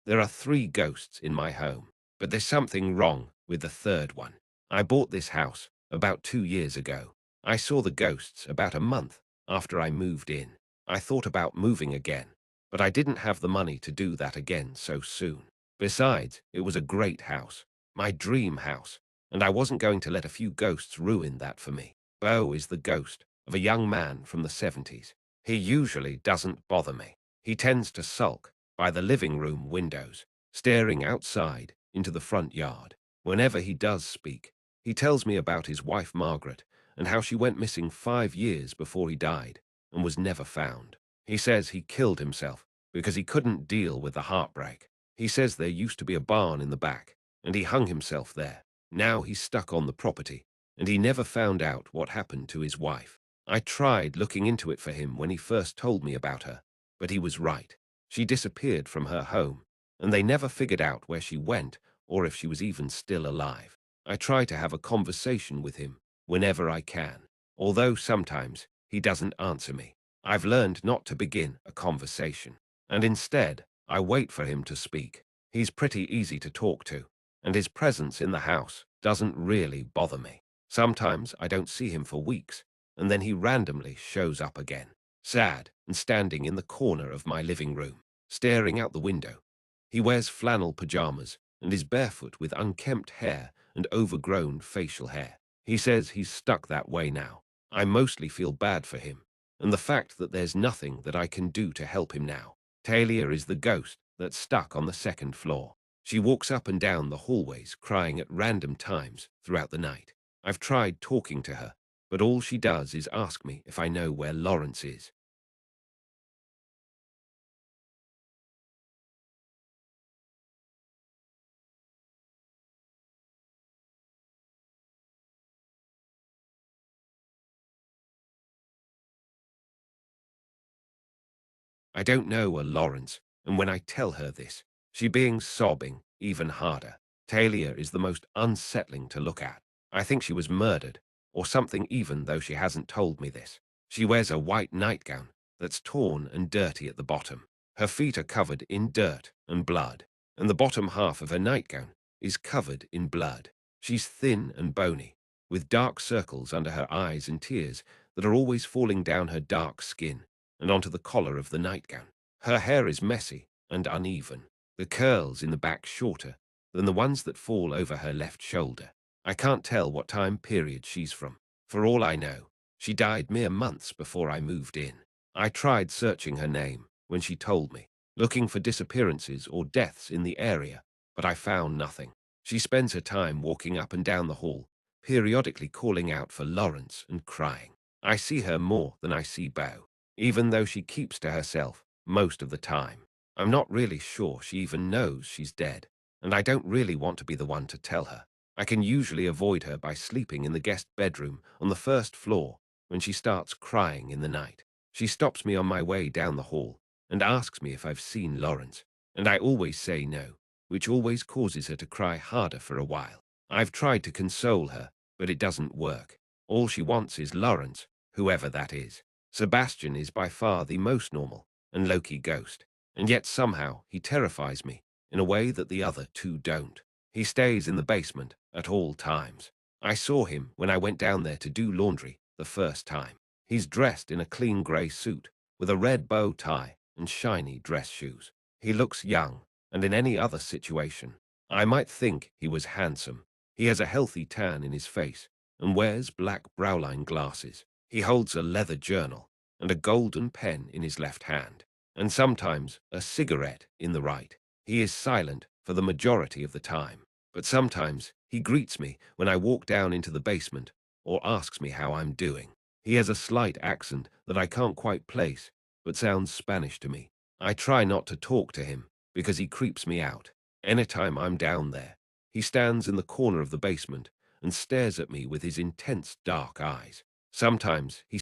There are 3 ghosts in my home, but there's something wrong with the third one. I bought this house about 2 years ago. I saw the ghosts about a month after I moved in. I thought about moving again, but I didn't have the money to do that again so soon. Besides, it was a great house, my dream house, and I wasn't going to let a few ghosts ruin that for me. Bo is the ghost of a young man from the 70s. He usually doesn't bother me. He tends to sulk by the living room windows, staring outside into the front yard. Whenever he does speak, he tells me about his wife Margaret and how she went missing 5 years before he died and was never found. He says he killed himself because he couldn't deal with the heartbreak. He says there used to be a barn in the back, and he hung himself there. Now he's stuck on the property, and he never found out what happened to his wife. I tried looking into it for him when he first told me about her, but he was right. She disappeared from her home, and they never figured out where she went or if she was even still alive. I try to have a conversation with him whenever I can, although sometimes he doesn't answer me. I've learned not to begin a conversation, and instead, I wait for him to speak. He's pretty easy to talk to, and his presence in the house doesn't really bother me. Sometimes I don't see him for weeks, and then he randomly shows up again, sad and standing in the corner of my living room, staring out the window. He wears flannel pajamas and is barefoot with unkempt hair and overgrown facial hair. He says he's stuck that way now. I mostly feel bad for him, and the fact that there's nothing that I can do to help him now. Talia is the ghost that's stuck on the second floor. She walks up and down the hallways crying at random times throughout the night. I've tried talking to her, but all she does is ask me if I know where Lawrence is. I don't know a Lawrence, and when I tell her this, she being sobbing even harder. Talia is the most unsettling to look at. I think she was murdered, or something even though she hasn't told me this. She wears a white nightgown that's torn and dirty at the bottom. Her feet are covered in dirt and blood, and the bottom half of her nightgown is covered in blood. She's thin and bony, with dark circles under her eyes and tears that are always falling down her dark skin and onto the collar of the nightgown. Her hair is messy and uneven, the curls in the back shorter than the ones that fall over her left shoulder. I can't tell what time period she's from. For all I know, she died mere months before I moved in. I tried searching her name when she told me, looking for disappearances or deaths in the area, but I found nothing. She spends her time walking up and down the hall, periodically calling out for Lawrence and crying. I see her more than I see Beau, even though she keeps to herself most of the time. I'm not really sure she even knows she's dead, and I don't really want to be the one to tell her. I can usually avoid her by sleeping in the guest bedroom on the first floor when she starts crying in the night. She stops me on my way down the hall and asks me if I've seen Lawrence, and I always say no, which always causes her to cry harder for a while. I've tried to console her, but it doesn't work. All she wants is Lawrence, whoever that is. Sebastian is by far the most normal and low-key ghost, and yet somehow he terrifies me in a way that the other two don't. He stays in the basement at all times. I saw him when I went down there to do laundry the first time. He's dressed in a clean grey suit with a red bow tie and shiny dress shoes. He looks young, and in any other situation, I might think he was handsome. He has a healthy tan in his face and wears black browline glasses. He holds a leather journal and a golden pen in his left hand, and sometimes a cigarette in the right. He is silent for the majority of the time, but sometimes he greets me when I walk down into the basement or asks me how I'm doing. He has a slight accent that I can't quite place, but sounds Spanish to me. I try not to talk to him because he creeps me out. Anytime I'm down there, he stands in the corner of the basement and stares at me with his intense dark eyes. Sometimes he